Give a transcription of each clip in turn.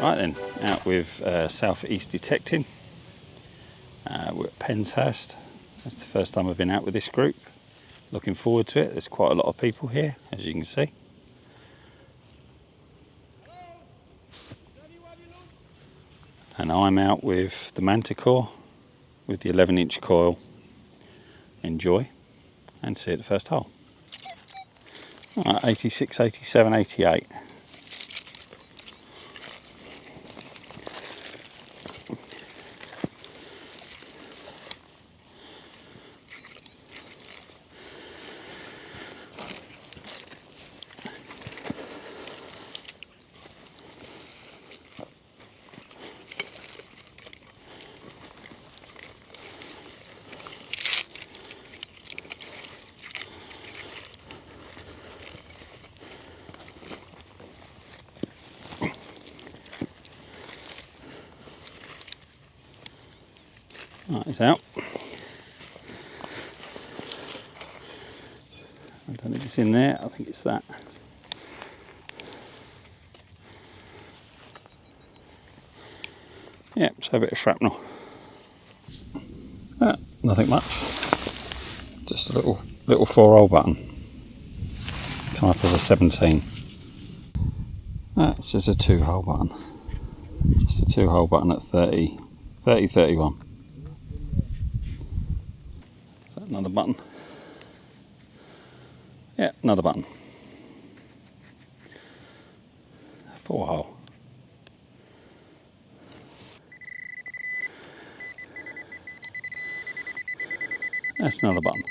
Right then, out with South East Detecting. We're at Penshurst. That's the first time I've been out with this group. Looking forward to it. There's quite a lot of people here, as you can see. And I'm out with the Manticore with the 11-inch coil. Enjoy and see at the first hole. Right, 86, 87, 88. Right, it's out. I don't think it's in there, I think it's that. Yeah, so a bit of shrapnel. Nothing much. Just a little 4-hole button. Come up as a 17. That's just a 2-hole button. Just a 2-hole button at 30, 31. Is that another button? Yeah, another button. 4-hole. That's another button.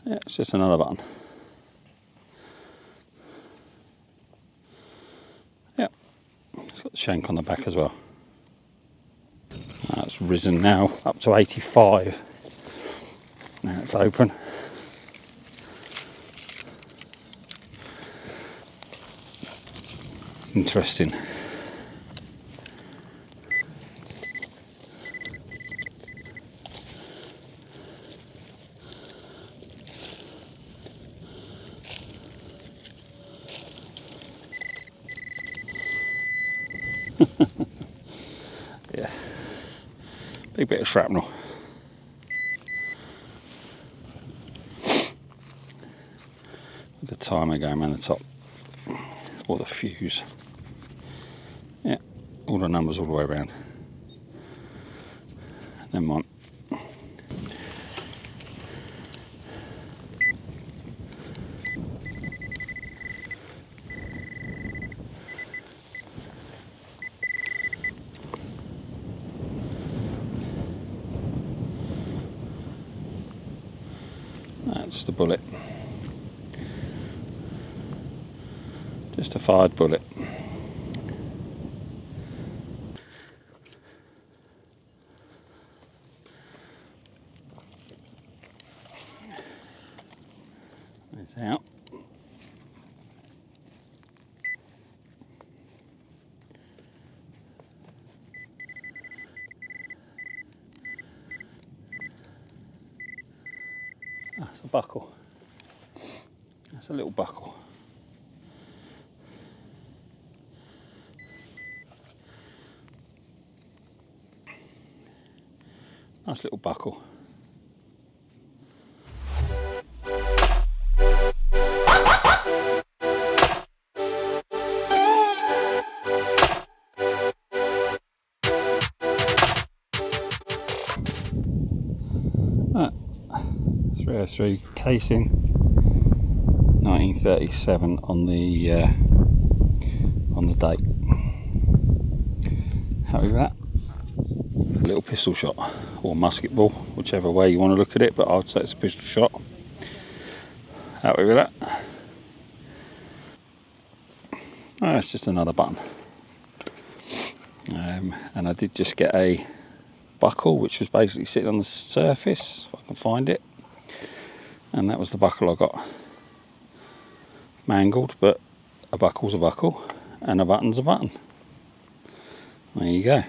Yeah, it's just another button. Yep, it's got the shank on the back as well. That's risen now up to 85. Now it's open. Interesting. Yeah, big bit of shrapnel. With the timer going around the top, or the fuse. Yeah, all the numbers all the way around. Never mind. Just a bullet. Just a fired bullet. It's out. That's a buckle. That's a little buckle. Nice little buckle. Right. 303 casing, 1937 on the date. Happy with that? A little pistol shot or musket ball, whichever way you want to look at it, but I'd say it's a pistol shot. Happy with that? Oh, it's just another button. And I did just get a buckle which was basically sitting on the surface, if I can find it. And that was the buckle I got mangled, but a buckle's a buckle and a button's a button. There you go.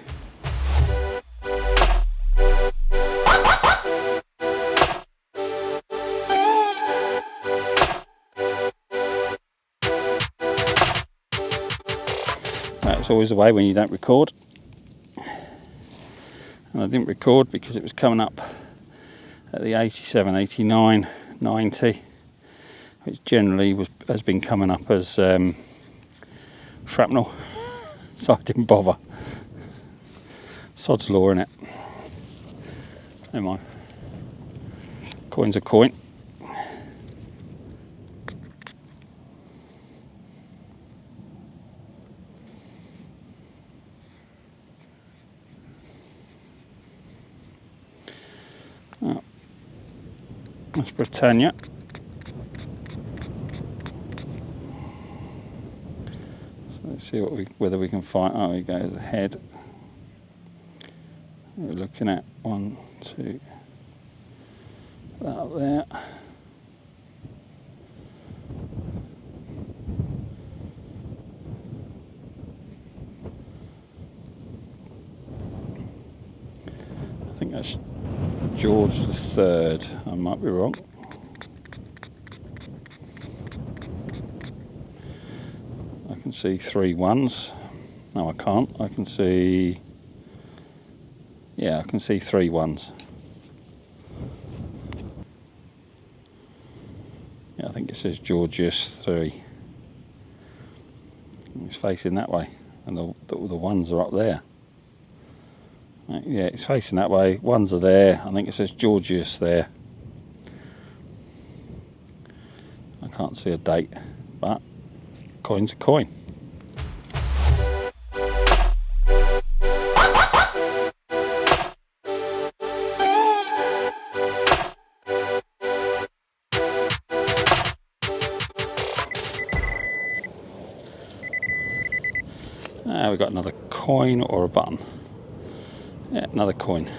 That's always the way when you don't record. And I didn't record because it was coming up at the 87, 89, 90, which generally has been coming up as shrapnel, so I didn't bother. Sod's law, innit? Never mind. Coin's a coin. Oh, that's Britannia. So let's see whether we can find. Oh, we go as a head. We're looking at 1, 2, that up there. I think that's George III. I might be wrong. I can see 3 1s. No, I can't. I can see. Yeah, I can see 3 1s. Yeah, I think it says Georgius III. It's facing that way, and the ones are up there. Yeah, it's facing that way. Ones are there. I think it says Georgius there. I can't see a date, but coin's a coin. We've got another coin or a button. Yeah, another coin.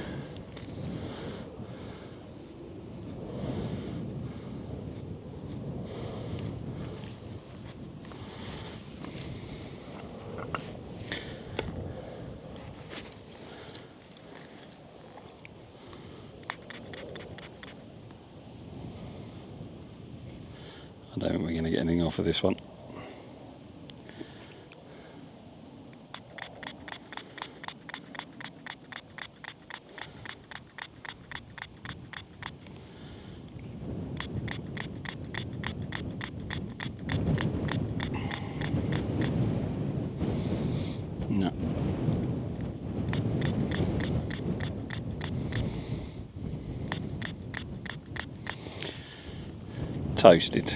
I don't think we're going to get anything off of this one. No. Toasted.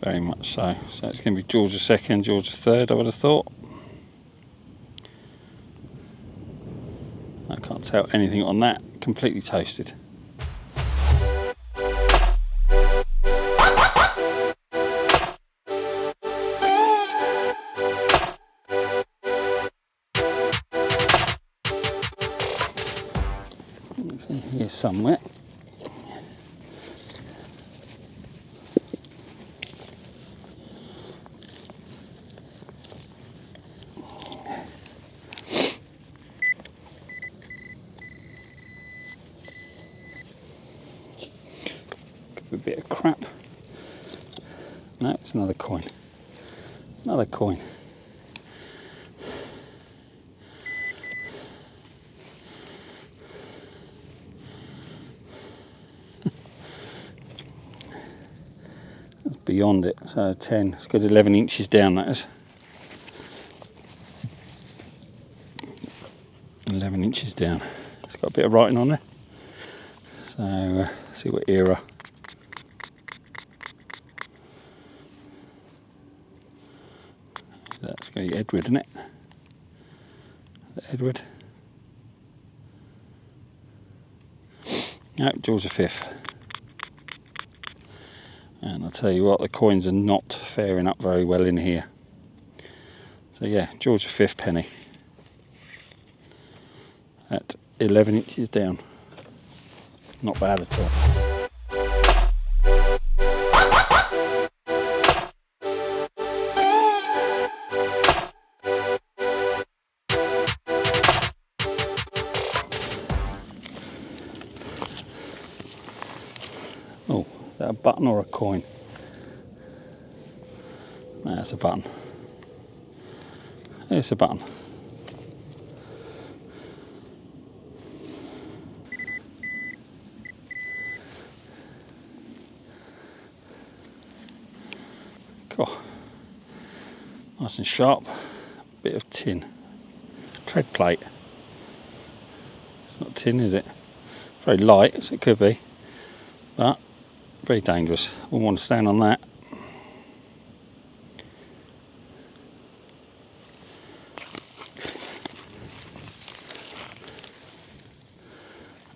Very much so. So it's going to be George II, George III, I would have thought. I can't tell anything on that. Completely toasted. It's in here somewhere. A bit of crap. No, it's another coin. Another coin. That's beyond it. So 10. It's got 11 inches down, that is. 11 inches down. It's got a bit of writing on there. So see what era. That's going to be Edward, isn't it? Edward. No, George V. And I'll tell you what, the coins are not faring up very well in here. So yeah, George V penny at 11 inches down. not bad at all. Oh, is that a button or a coin? That's a button. It's a button. Cool. Nice and sharp. Bit of tin. Tread plate. It's not tin, is it? Very light, as it could be, but very dangerous. Wouldn't want to stand on that.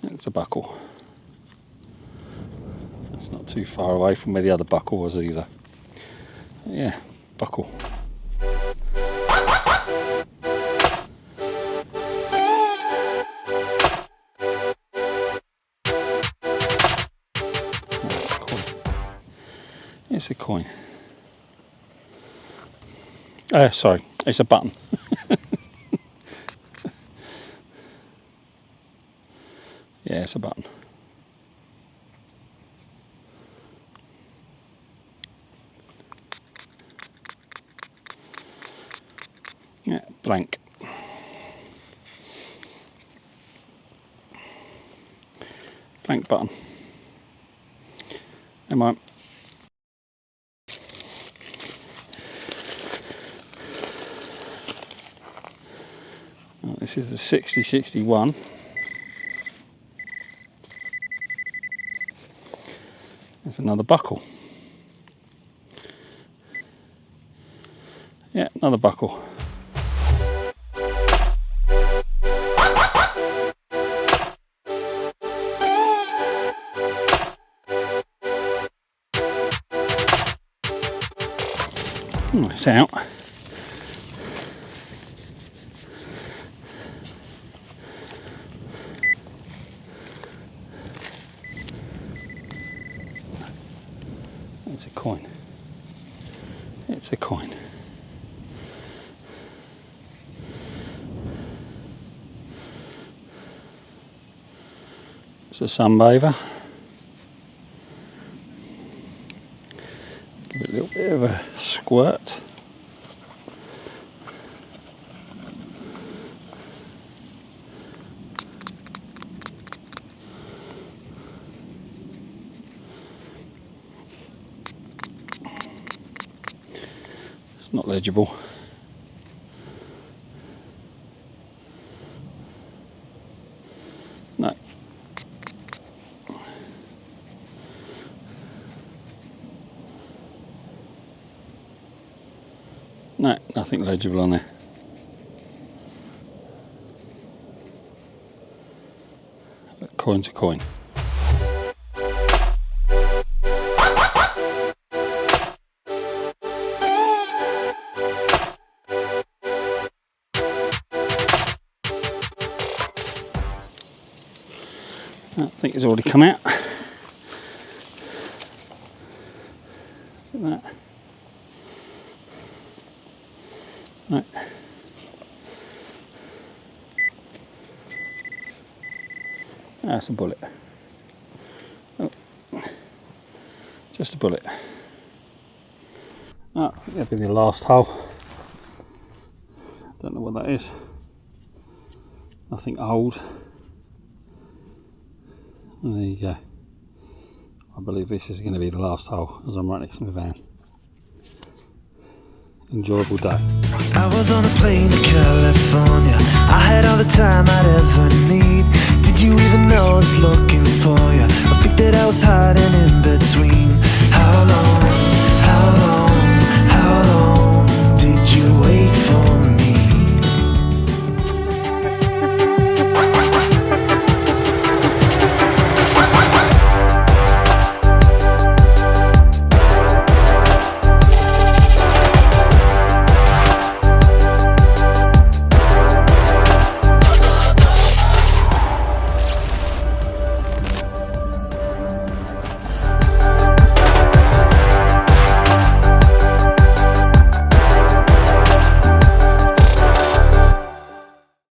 It's a buckle. That's not too far away from where the other buckle was either. Yeah, buckle. That's a coin. It's a coin. Sorry, it's a button. Yeah, it's a button. Yeah, blank. Blank button. Never mind. Oh, this is the 6061. There's another buckle. Yeah, another buckle. It's out. It's a coin. It's a coin. It's a sunbather. Give it a little bit of a squirt. It's not legible. No. No, nothing legible on there. Coin's a coin. I think it's already come out. Look at that. Right. That's a bullet. Oh. Just a bullet. Oh, that'll be the last hole. Don't know what that is. Nothing old. And there you go. I believe this is going to be the last hole as I'm right next to my van. Enjoyable day. I was on a plane to California. I had all the time I'd ever need. Did you even know I was looking?